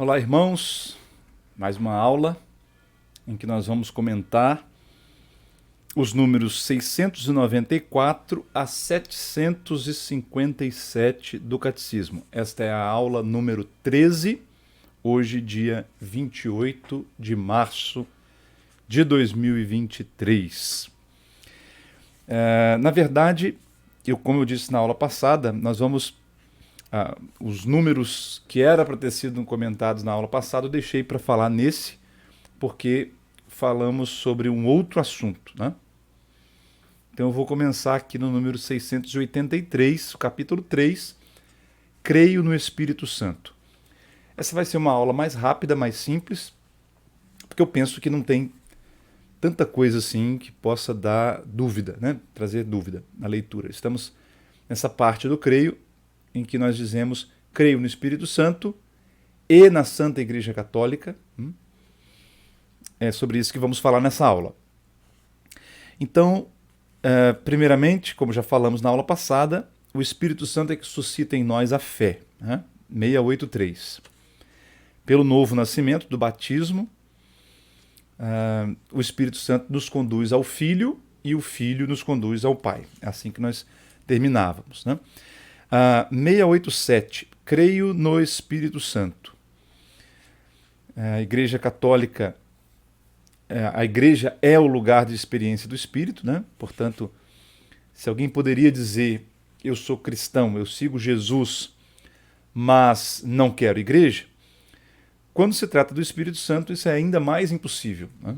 Olá, irmãos. Mais uma aula em que nós vamos comentar os números 694 a 757 do Catecismo. Esta é a aula número 13, hoje, dia 28 de março de 2023. Na verdade, como eu disse na aula passada, nós vamos... os números que era para ter sido comentados na aula passada eu deixei para falar nesse, porque falamos sobre um outro assunto, né? Então eu vou começar aqui no número 683, capítulo 3, Creio no Espírito Santo. Essa vai ser uma aula mais rápida, mais simples, porque eu penso que não tem tanta coisa assim que possa dar dúvida, né? Trazer dúvida na leitura. Estamos nessa parte do creio, em que nós dizemos, creio no Espírito Santo e na Santa Igreja Católica. É sobre isso que vamos falar nessa aula. Então, primeiramente, como já falamos na aula passada, o Espírito Santo é que suscita em nós a fé. 683. Pelo novo nascimento, do batismo, o Espírito Santo nos conduz ao Filho e o Filho nos conduz ao Pai. É assim que nós terminávamos, né? 687. Creio no Espírito Santo. A Igreja Católica, a Igreja é o lugar de experiência do Espírito, né? Portanto, se alguém poderia dizer, eu sou cristão, eu sigo Jesus, mas não quero igreja, quando se trata do Espírito Santo, isso é ainda mais impossível, né?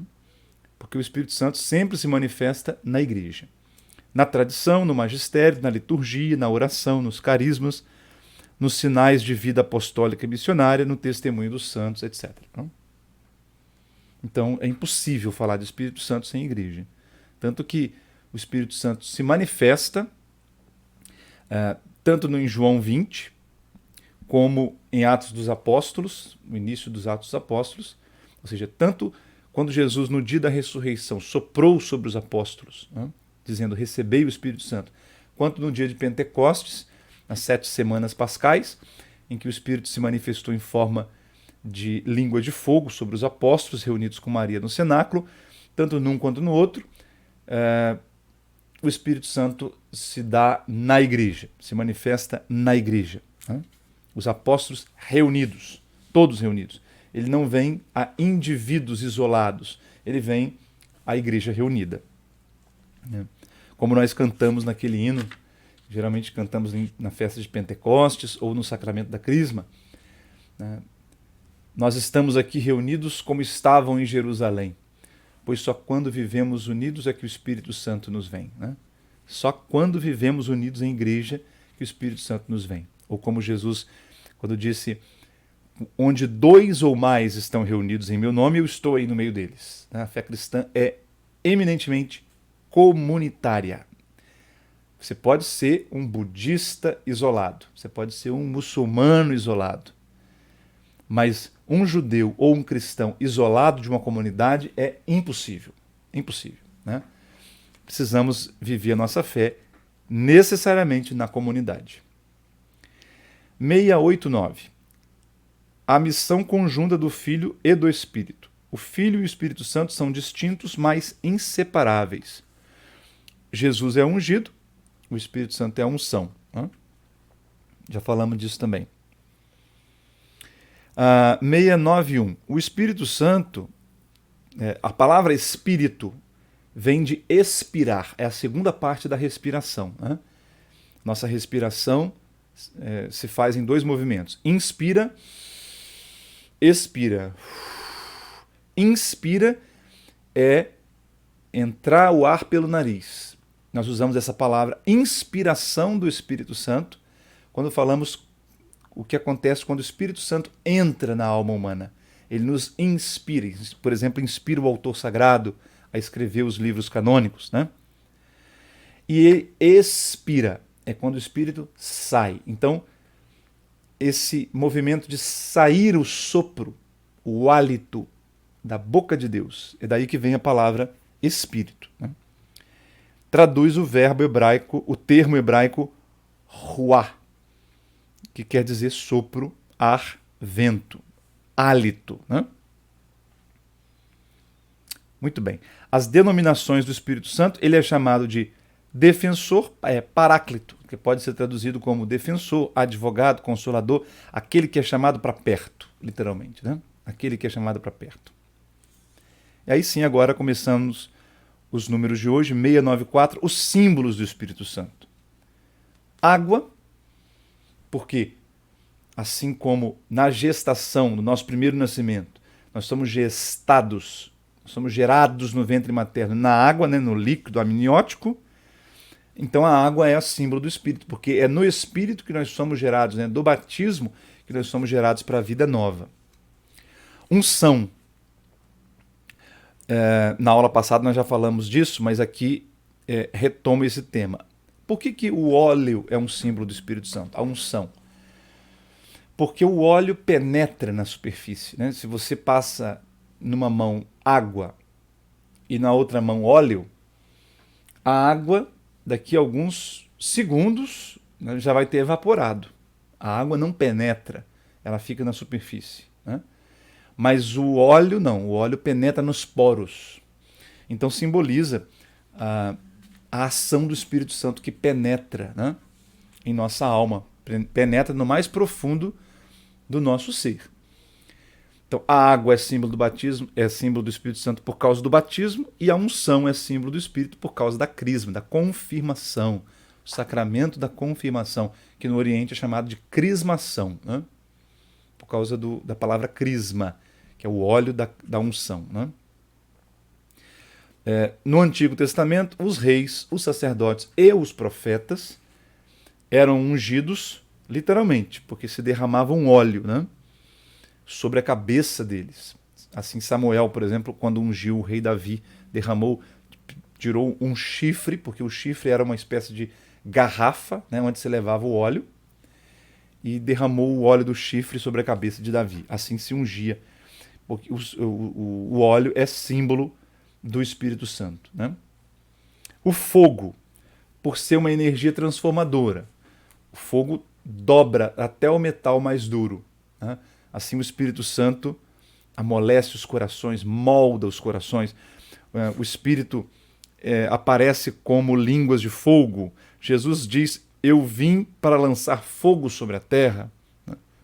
Porque o Espírito Santo sempre se manifesta na igreja. Na tradição, no magistério, na liturgia, na oração, nos carismas, nos sinais de vida apostólica e missionária, no testemunho dos santos, etc. Então, é impossível falar de Espírito Santo sem igreja. Tanto que o Espírito Santo se manifesta tanto em João 20, como em Atos dos Apóstolos, no início dos Atos dos Apóstolos, ou seja, tanto quando Jesus, no dia da ressurreição, soprou sobre os apóstolos, dizendo, recebei o Espírito Santo, quanto no dia de Pentecostes, nas 7 semanas pascais, em que o Espírito se manifestou em forma de língua de fogo sobre os apóstolos reunidos com Maria no cenáculo, tanto num quanto no outro, o Espírito Santo se dá na igreja, se manifesta na igreja. Os apóstolos reunidos, todos reunidos. Ele não vem a indivíduos isolados, ele vem à igreja reunida. Como nós cantamos naquele hino, geralmente cantamos na festa de Pentecostes ou no sacramento da Crisma, nós estamos aqui reunidos como estavam em Jerusalém, pois só quando vivemos unidos é que o Espírito Santo nos vem. Só quando vivemos unidos em igreja que o Espírito Santo nos vem. Ou como Jesus, quando disse, onde 2 ou mais estão reunidos em meu nome, eu estou aí no meio deles. A fé cristã é eminentemente comunitária. Você pode ser um budista isolado, você pode ser um muçulmano isolado, mas um judeu ou um cristão isolado de uma comunidade é impossível. Impossível, né? Precisamos viver a nossa fé necessariamente na comunidade. 689. A missão conjunta do Filho e do Espírito. O Filho e o Espírito Santo são distintos, mas inseparáveis. Jesus é ungido, o Espírito Santo é a unção. Já falamos disso também. 691. O Espírito Santo, a palavra Espírito vem de expirar, é a segunda parte da respiração. Nossa respiração se faz em 2 movimentos. Inspira, expira. Inspira é entrar o ar pelo nariz. Nós usamos essa palavra inspiração do Espírito Santo quando falamos o que acontece quando o Espírito Santo entra na alma humana. Ele nos inspira, por exemplo, inspira o autor sagrado a escrever os livros canônicos, né? E ele expira, é quando o Espírito sai. Então, esse movimento de sair o sopro, o hálito da boca de Deus, é daí que vem a palavra Espírito, né? Traduz o verbo hebraico, o termo hebraico ruá, que quer dizer sopro, ar, vento. hálito, né? Muito bem. As denominações do Espírito Santo, ele é chamado de defensor, paráclito, que pode ser traduzido como defensor, advogado, consolador, aquele que é chamado para perto, literalmente, né? Aquele que é chamado para perto. E aí sim, agora começamos os números de hoje, 694, os símbolos do Espírito Santo. Água, porque assim como na gestação, no nosso primeiro nascimento, nós somos gestados, somos gerados no ventre materno na água, né, no líquido amniótico. Então a água é o símbolo do Espírito, porque é no Espírito que nós somos gerados, né, do batismo que nós somos gerados para a vida nova. Unção. Na aula passada nós já falamos disso, mas aqui retomo esse tema. Por que o óleo é um símbolo do Espírito Santo? A unção. Porque o óleo penetra na superfície, né? Se você passa numa mão água e na outra mão óleo, a água, daqui a alguns segundos, né, já vai ter evaporado. A água não penetra, ela fica na superfície, né? Mas o óleo não, o óleo penetra nos poros. Então simboliza a ação do Espírito Santo que penetra, né, em nossa alma, penetra no mais profundo do nosso ser. Então a água é símbolo do batismo, é símbolo do Espírito Santo por causa do batismo, e a unção é símbolo do Espírito por causa da crisma, da confirmação, o sacramento da confirmação, que no Oriente é chamado de crismação, né? Por causa da palavra crisma, que é o óleo da unção, né? No Antigo Testamento, os reis, os sacerdotes e os profetas eram ungidos literalmente, porque se derramava um óleo, né, sobre a cabeça deles. Assim Samuel, por exemplo, quando ungiu o rei Davi, tirou um chifre, porque o chifre era uma espécie de garrafa, né, onde se levava o óleo, e derramou o óleo do chifre sobre a cabeça de Davi. Assim se ungia, porque o óleo é símbolo do Espírito Santo, né? O fogo, por ser uma energia transformadora, o fogo dobra até o metal mais duro, né? Assim o Espírito Santo amolece os corações, molda os corações. O Espírito aparece como línguas de fogo. Jesus diz: eu vim para lançar fogo sobre a terra.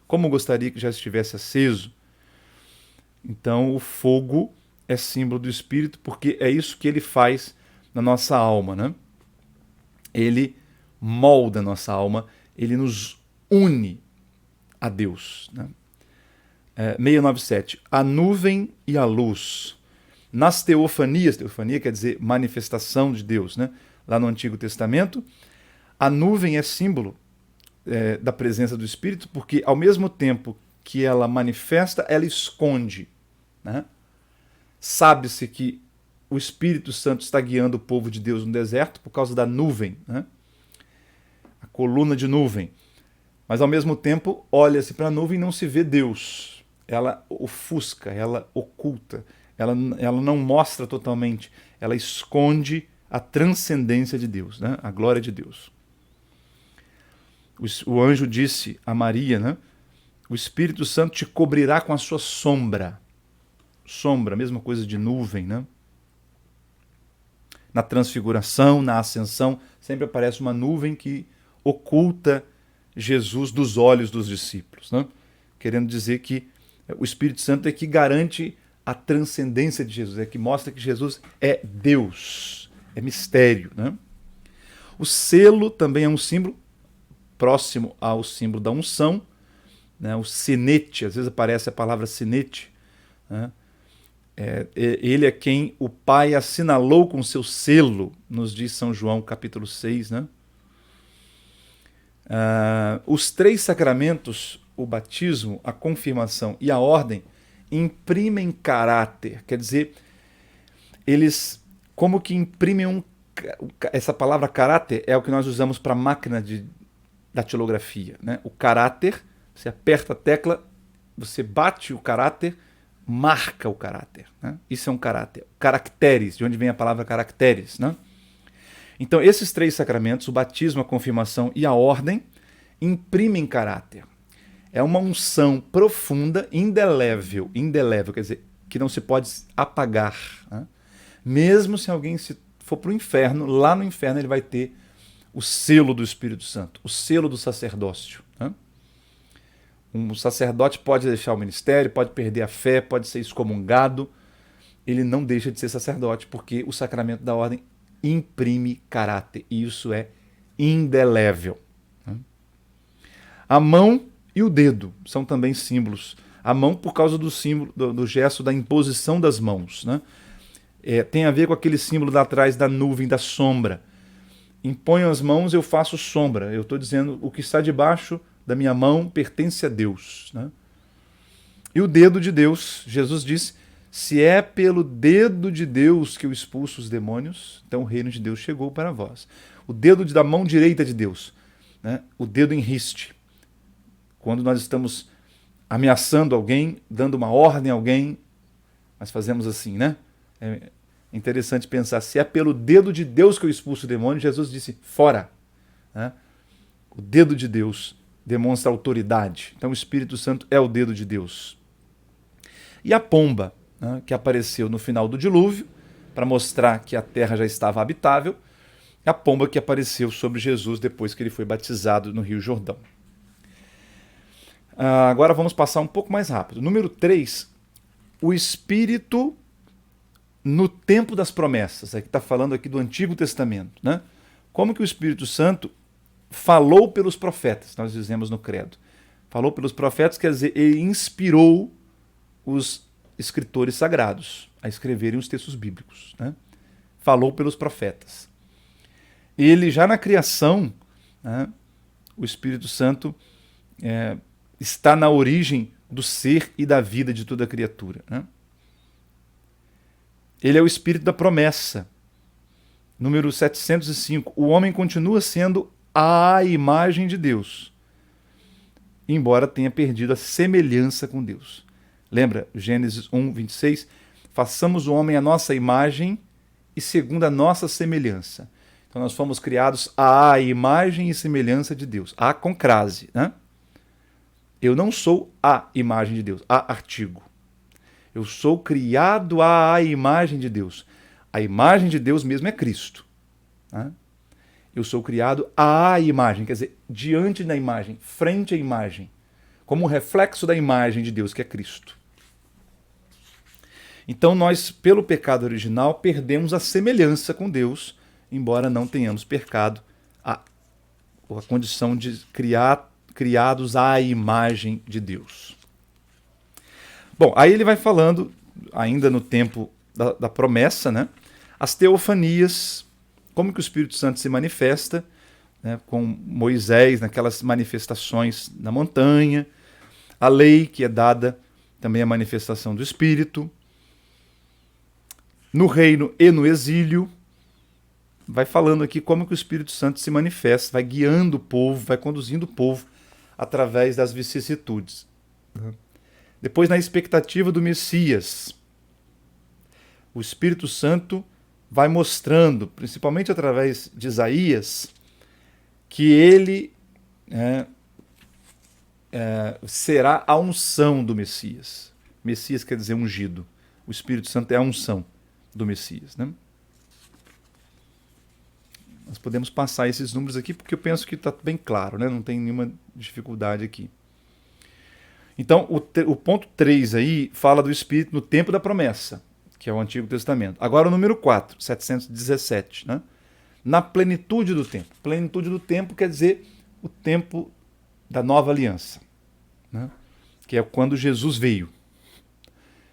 Como gostaria que já estivesse aceso. Então o fogo é símbolo do Espírito, porque é isso que ele faz na nossa alma, né? Ele molda a nossa alma, ele nos une a Deus, né? 697. A nuvem e a luz. Nas teofanias, teofania quer dizer manifestação de Deus, né? Lá no Antigo Testamento, a nuvem é símbolo da presença do Espírito, porque ao mesmo tempo que ela manifesta, ela esconde, né? Sabe-se que o Espírito Santo está guiando o povo de Deus no deserto por causa da nuvem, né? A coluna de nuvem. Mas ao mesmo tempo, olha-se para a nuvem e não se vê Deus. Ela ofusca, ela oculta, ela não mostra totalmente, ela esconde a transcendência de Deus, né? A glória de Deus. O anjo disse a Maria, né? O Espírito Santo te cobrirá com a sua sombra. Sombra, mesma coisa de nuvem, né? Na transfiguração, na ascensão, sempre aparece uma nuvem que oculta Jesus dos olhos dos discípulos, né? Querendo dizer que o Espírito Santo é que garante a transcendência de Jesus, é que mostra que Jesus é Deus, é mistério, né? O selo também é um símbolo próximo ao símbolo da unção, né? O sinete, às vezes aparece a palavra sinete, né? Ele é quem o Pai assinalou com seu selo, nos diz São João capítulo 6, né? Os três sacramentos, o batismo, a confirmação e a ordem, imprimem caráter, quer dizer, eles como que imprimem essa palavra caráter é o que nós usamos para a máquina de datilografia, né? O caráter, você aperta a tecla, você bate o caráter, marca o caráter, né? Isso é um caráter. Caracteres, de onde vem a palavra caracteres, né? Então, esses três sacramentos, o batismo, a confirmação e a ordem, imprimem caráter. É uma unção profunda, indelével, quer dizer, que não se pode apagar. Né? Mesmo se alguém for para o inferno, lá no inferno ele vai ter o selo do Espírito Santo, o selo do sacerdócio. Né? Um sacerdote pode deixar o ministério, pode perder a fé, pode ser excomungado, ele não deixa de ser sacerdote, porque o sacramento da ordem imprime caráter, e isso é indelével. A mão e o dedo são também símbolos. A mão por causa do símbolo, do gesto da imposição das mãos. Né? Tem a ver com aquele símbolo lá atrás da nuvem, da sombra. Imponho as mãos, eu faço sombra. Eu estou dizendo, o que está debaixo da minha mão pertence a Deus. Né? E o dedo de Deus, Jesus disse, se é pelo dedo de Deus que eu expulso os demônios, então o reino de Deus chegou para vós. O dedo da mão direita de Deus, né? O dedo em riste. Quando nós estamos ameaçando alguém, dando uma ordem a alguém, nós fazemos assim, né? É interessante pensar, se é pelo dedo de Deus que eu expulso o demônio, Jesus disse, fora. Né? O dedo de Deus demonstra autoridade. Então o Espírito Santo é o dedo de Deus. E a pomba, né, que apareceu no final do dilúvio, para mostrar que a terra já estava habitável, a pomba que apareceu sobre Jesus depois que ele foi batizado no Rio Jordão. Agora vamos passar um pouco mais rápido. Número 3, o Espírito no tempo das promessas. Aqui está falando aqui do Antigo Testamento. Né? Como que o Espírito Santo falou pelos profetas, nós dizemos no credo. Falou pelos profetas, quer dizer, ele inspirou os escritores sagrados a escreverem os textos bíblicos. Né? Falou pelos profetas. Ele já na criação, né, o Espírito Santo está na origem do ser e da vida de toda criatura. Né? Ele é o Espírito da promessa. Número 705. O homem continua sendo a imagem de Deus, embora tenha perdido a semelhança com Deus. Lembra, Gênesis 1, 26? Façamos o homem à nossa imagem e segundo a nossa semelhança. Então nós fomos criados à imagem e semelhança de Deus. A com crase, né? Eu não sou a imagem de Deus, a artigo. Eu sou criado à imagem de Deus. A imagem de Deus mesmo é Cristo. Né? Eu sou criado à imagem, quer dizer, diante da imagem, frente à imagem, como um reflexo da imagem de Deus, que é Cristo. Então nós, pelo pecado original, perdemos a semelhança com Deus, embora não tenhamos pecado a condição de criados à imagem de Deus. Bom, aí ele vai falando, ainda no tempo da promessa, né, as teofanias, como que o Espírito Santo se manifesta, né, com Moisés, naquelas manifestações na montanha, a lei que é dada, também a manifestação do Espírito, no reino e no exílio, vai falando aqui como que o Espírito Santo se manifesta, vai guiando o povo, vai conduzindo o povo através das vicissitudes. Depois, na expectativa do Messias, o Espírito Santo vai mostrando, principalmente através de Isaías, que ele será a unção do Messias. Messias quer dizer ungido. O Espírito Santo é a unção do Messias. Né? Nós podemos passar esses números aqui porque eu penso que está bem claro, né? Não tem nenhuma dificuldade aqui. Então, o ponto 3 aí fala do Espírito no tempo da promessa, que é o Antigo Testamento. Agora o número 4, 717, né? Na plenitude do tempo. Plenitude do tempo quer dizer o tempo da nova aliança, né? Que é quando Jesus veio.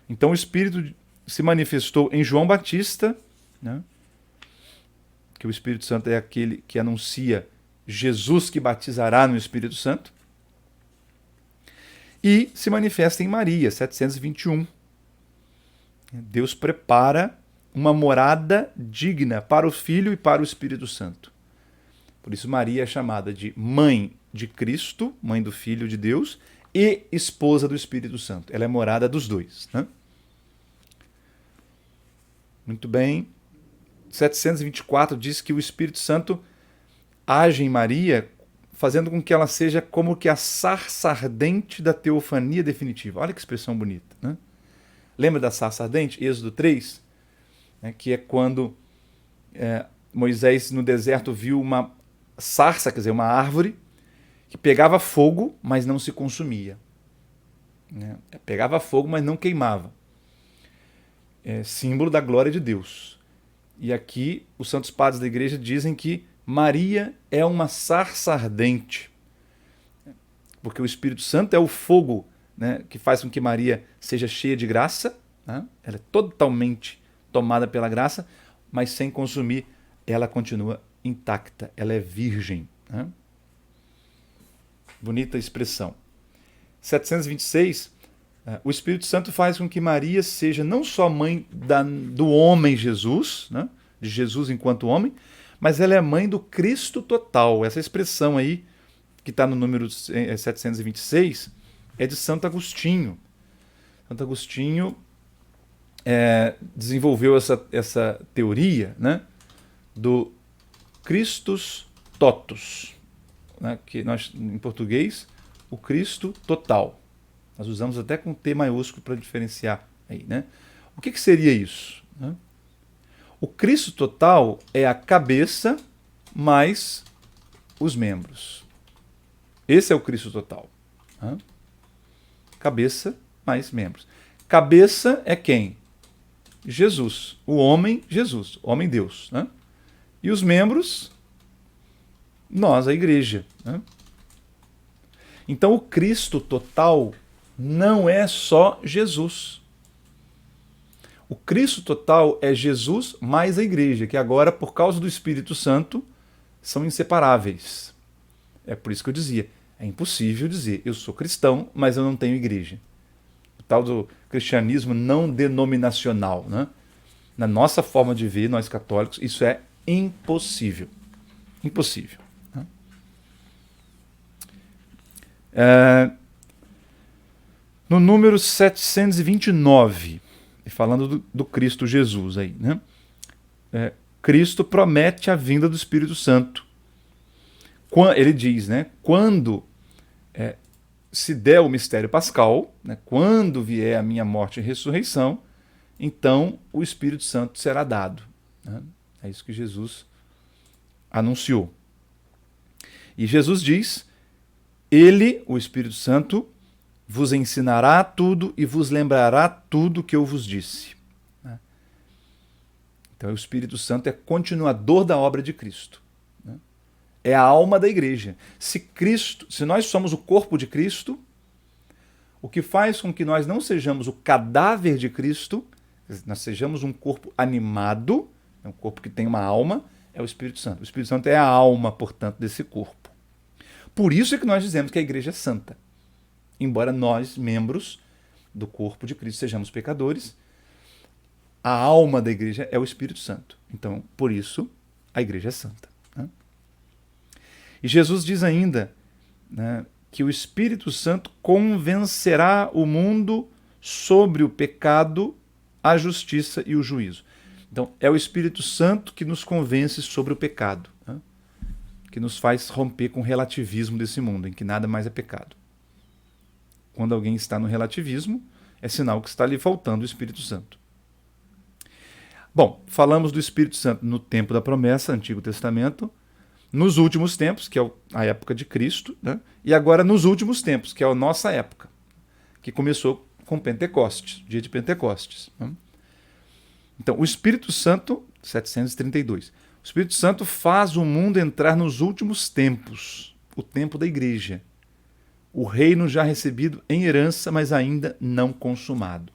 Então o Espírito se manifestou em João Batista, né? Que o Espírito Santo é aquele que anuncia Jesus que batizará no Espírito Santo. E se manifesta em Maria, 721. Deus prepara uma morada digna para o Filho e para o Espírito Santo. Por isso Maria é chamada de mãe de Cristo, mãe do Filho de Deus, e esposa do Espírito Santo. Ela é morada dos dois. Né? Muito bem. 724 diz que o Espírito Santo age em Maria fazendo com que ela seja como que a sarça ardente da teofania definitiva. Olha que expressão bonita, né? Lembra da sarça ardente? Êxodo 3? Né? Que é quando Moisés no deserto viu uma sarça, quer dizer, uma árvore, que pegava fogo, mas não se consumia. Né? Pegava fogo, mas não queimava. É símbolo da glória de Deus. E aqui os santos padres da igreja dizem que Maria é uma sarça ardente, porque o Espírito Santo é o fogo, né, que faz com que Maria seja cheia de graça, né? Ela é totalmente tomada pela graça, mas sem consumir, ela continua intacta, ela é virgem. Né? Bonita expressão. 726, o Espírito Santo faz com que Maria seja não só mãe do homem Jesus, né, de Jesus enquanto homem, mas ela é mãe do Cristo total. Essa expressão aí, que está no número 726, é de Santo Agostinho. Santo Agostinho desenvolveu essa teoria, né, do Christus totus, né, que nós, em português, o Cristo total. Nós usamos até com T maiúsculo para diferenciar aí, né? O que seria isso? Né? O Cristo total é a cabeça mais os membros. Esse é o Cristo total. Né? Cabeça mais membros. Cabeça é quem? Jesus. O homem Jesus. Homem Deus. Né? E os membros, nós, a igreja. Né? Então o Cristo total não é só Jesus. O Cristo total é Jesus mais a igreja, que agora, por causa do Espírito Santo, são inseparáveis. É por isso que eu dizia, é impossível dizer, eu sou cristão, mas eu não tenho igreja. O tal do cristianismo não denominacional, né? Na nossa forma de ver, nós católicos, isso é impossível. Impossível. Né? No número 729, falando do Cristo Jesus aí, né? Cristo promete a vinda do Espírito Santo. Ele diz, né? Quando se der o mistério pascal, né? Quando vier a minha morte e ressurreição, então o Espírito Santo será dado. Né? É isso que Jesus anunciou. E Jesus diz, ele, o Espírito Santo, vos ensinará tudo e vos lembrará tudo que eu vos disse. Então o Espírito Santo é continuador da obra de Cristo. É a alma da igreja. Se nós somos o corpo de Cristo, o que faz com que nós não sejamos o cadáver de Cristo, nós sejamos um corpo animado, um corpo que tem uma alma, é o Espírito Santo. O Espírito Santo é a alma, portanto, desse corpo. Por isso é que nós dizemos que a igreja é santa. Embora nós, membros do corpo de Cristo, sejamos pecadores, a alma da igreja é o Espírito Santo. Então, por isso, a igreja é santa. Né? E Jesus diz ainda, né, que o Espírito Santo convencerá o mundo sobre o pecado, a justiça e o juízo. Então, é o Espírito Santo que nos convence sobre o pecado, né? Que nos faz romper com o relativismo desse mundo, em que nada mais é pecado. Quando alguém está no relativismo, é sinal que está lhe faltando o Espírito Santo. Bom, falamos do Espírito Santo no tempo da promessa, Antigo Testamento, nos últimos tempos, que é a época de Cristo, né? E agora nos últimos tempos, que é a nossa época, que começou com Pentecostes, dia de Pentecostes. Né? Então, o Espírito Santo, 732, o Espírito Santo faz o mundo entrar nos últimos tempos, o tempo da igreja. O reino já recebido em herança, mas ainda não consumado.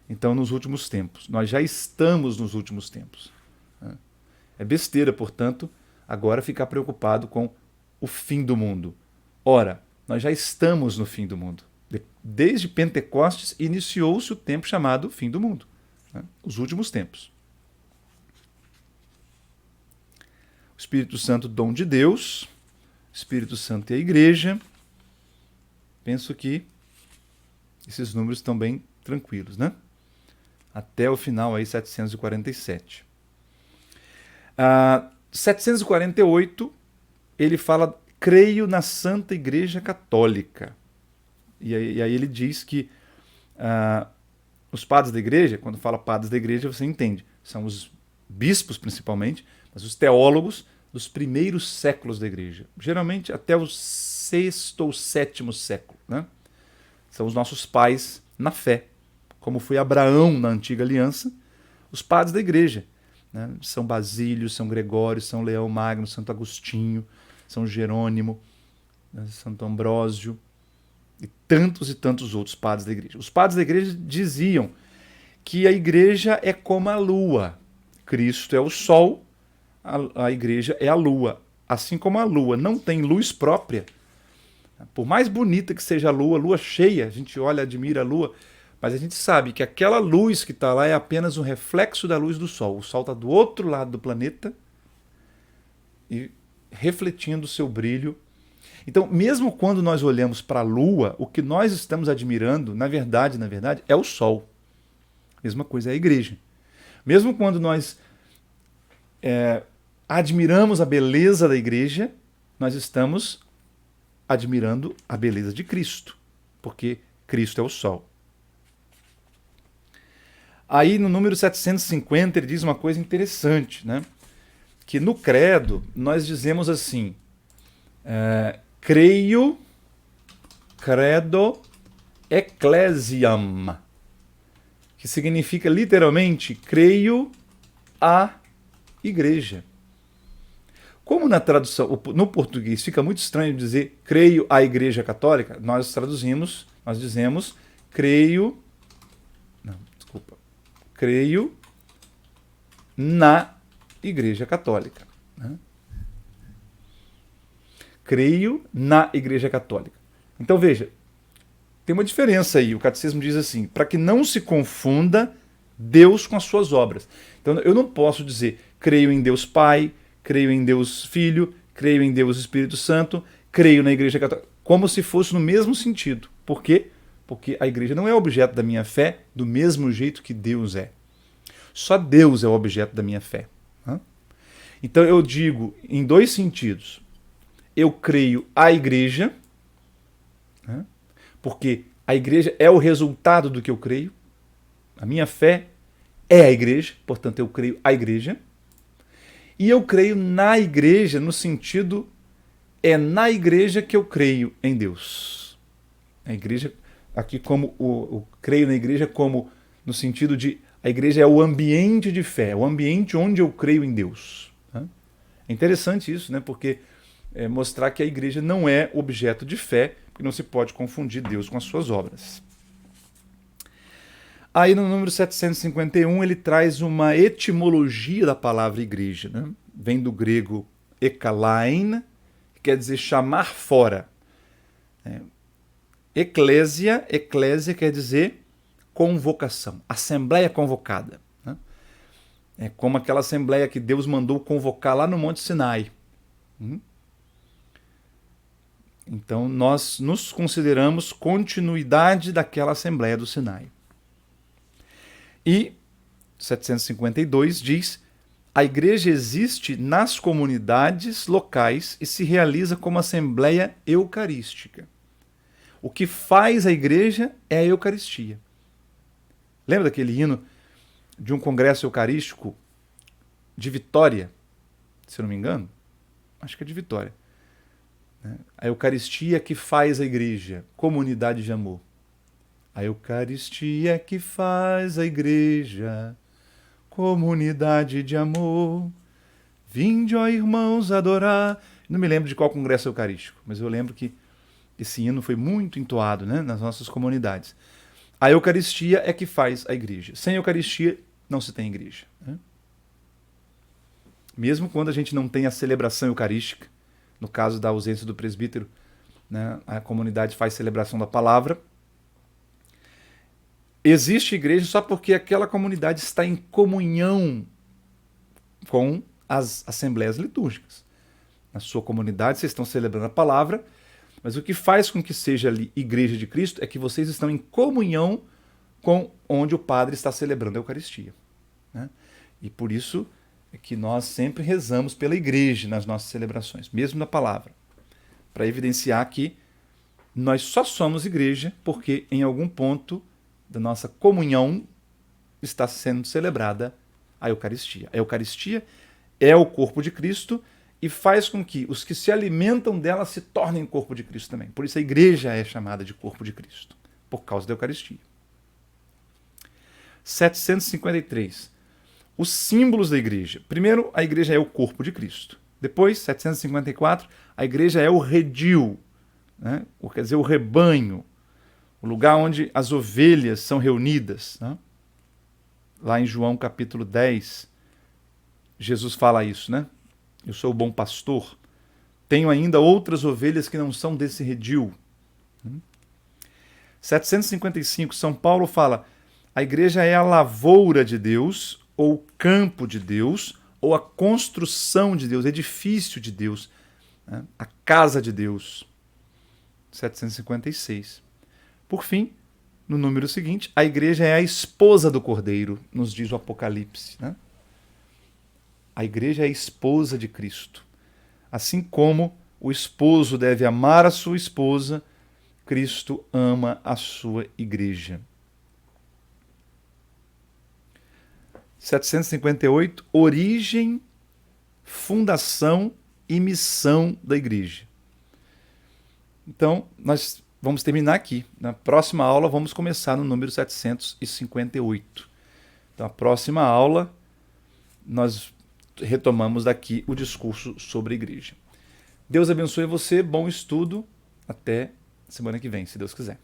Então, nos últimos tempos. Nós já estamos nos últimos tempos. É besteira, portanto, agora ficar preocupado com o fim do mundo. Ora, nós já estamos no fim do mundo. Desde Pentecostes iniciou-se o tempo chamado fim do mundo. Os últimos tempos. O Espírito Santo, dom de Deus... Espírito Santo e a Igreja, penso que esses números estão bem tranquilos, né? Até o final aí, 747. 748, ele fala, creio na Santa Igreja Católica. E aí ele diz que os padres da igreja, quando fala padres da igreja, você entende, são os bispos principalmente, mas os teólogos dos primeiros séculos da igreja, geralmente até o sexto ou sétimo século, né? São os nossos pais na fé, como foi Abraão na antiga aliança, os padres da igreja, né? São Basílio, São Gregório, São Leão Magno, Santo Agostinho, São Jerônimo, né? Santo Ambrósio e tantos outros padres da igreja. Os padres da igreja diziam que a igreja é como a lua, Cristo é o sol, a igreja é a lua. Assim como a lua não tem luz própria, por mais bonita que seja a lua cheia, a gente olha, admira a lua, mas a gente sabe que aquela luz que está lá é apenas um reflexo da luz do sol. O sol está do outro lado do planeta e refletindo o seu brilho. Então, mesmo quando nós olhamos para a lua, o que nós estamos admirando, na verdade, é o sol. Mesma coisa é a igreja. Mesmo quando nós admiramos a beleza da igreja, nós estamos admirando a beleza de Cristo, porque Cristo é o sol. Aí no número 750 ele diz uma coisa interessante, né? Que no credo nós dizemos assim, credo ecclesiam, que significa literalmente creio a igreja. Como na tradução, no português fica muito estranho dizer creio à Igreja Católica, nós dizemos creio na Igreja Católica. Né? Creio na Igreja Católica. Então veja, tem uma diferença aí. O catecismo diz assim, para que não se confunda Deus com as suas obras. Então eu não posso dizer creio em Deus Pai, creio em Deus Filho, creio em Deus Espírito Santo, creio na Igreja Católica, como se fosse no mesmo sentido. Por quê? Porque a igreja não é objeto da minha fé do mesmo jeito que Deus é. Só Deus é o objeto da minha fé. Então eu digo em dois sentidos. Eu creio a igreja, porque a igreja é o resultado do que eu creio. A minha fé é a igreja, portanto eu creio a igreja. E eu creio na igreja no sentido, é na igreja que eu creio em Deus. A igreja, aqui como o creio na igreja como no sentido de a igreja é o ambiente de fé, o ambiente onde eu creio em Deus. É interessante isso, né? Porque mostrar que a igreja não é objeto de fé, porque não se pode confundir Deus com as suas obras. Aí no número 751 ele traz uma etimologia da palavra igreja. Né? Vem do grego ekalein, que quer dizer chamar fora. Eclésia quer dizer convocação, assembleia convocada. Né? É como aquela assembleia que Deus mandou convocar lá no Monte Sinai. Então nós nos consideramos continuidade daquela assembleia do Sinai. E 752 diz, a igreja existe nas comunidades locais e se realiza como assembleia eucarística. O que faz a igreja é a Eucaristia. Lembra daquele hino de um congresso eucarístico de Vitória? Se eu não me engano? Acho que é de Vitória. A Eucaristia que faz a igreja, comunidade de amor. A Eucaristia que faz a igreja, comunidade de amor. Vinde, ó irmãos, adorar. Não me lembro de qual congresso eucarístico, mas eu lembro que esse hino foi muito entoado, né, nas nossas comunidades. A Eucaristia é que faz a igreja. Sem Eucaristia não se tem igreja. Né? Mesmo quando a gente não tem a celebração eucarística, no caso da ausência do presbítero, né, a comunidade faz celebração da palavra. Existe igreja só porque aquela comunidade está em comunhão com as assembleias litúrgicas. Na sua comunidade vocês estão celebrando a palavra, mas o que faz com que seja ali igreja de Cristo é que vocês estão em comunhão com onde o padre está celebrando a Eucaristia. Né? E por isso é que nós sempre rezamos pela igreja nas nossas celebrações, mesmo na palavra, para evidenciar que nós só somos igreja porque em algum ponto da nossa comunhão está sendo celebrada a Eucaristia. A Eucaristia é o corpo de Cristo e faz com que os que se alimentam dela se tornem corpo de Cristo também. Por isso a igreja é chamada de corpo de Cristo, por causa da Eucaristia. 753. Os símbolos da igreja. Primeiro, a igreja é o corpo de Cristo. Depois, 754, a igreja é o redil, né? Quer dizer, o rebanho, o lugar onde as ovelhas são reunidas, né? Lá em João capítulo 10, Jesus fala isso, né? Eu sou o bom pastor. Tenho ainda outras ovelhas que não são desse redil. 755, São Paulo fala: a igreja é a lavoura de Deus, ou o campo de Deus, ou a construção de Deus, edifício de Deus, né? A casa de Deus. 756. Por fim, no número seguinte, a igreja é a esposa do Cordeiro, nos diz o Apocalipse, né? A igreja é a esposa de Cristo. Assim como o esposo deve amar a sua esposa, Cristo ama a sua igreja. 758, origem, fundação e missão da igreja. Então, nós vamos terminar aqui. Na próxima aula, vamos começar no número 758. Então, a próxima aula, nós retomamos daqui o discurso sobre a igreja. Deus abençoe você, bom estudo, até semana que vem, se Deus quiser.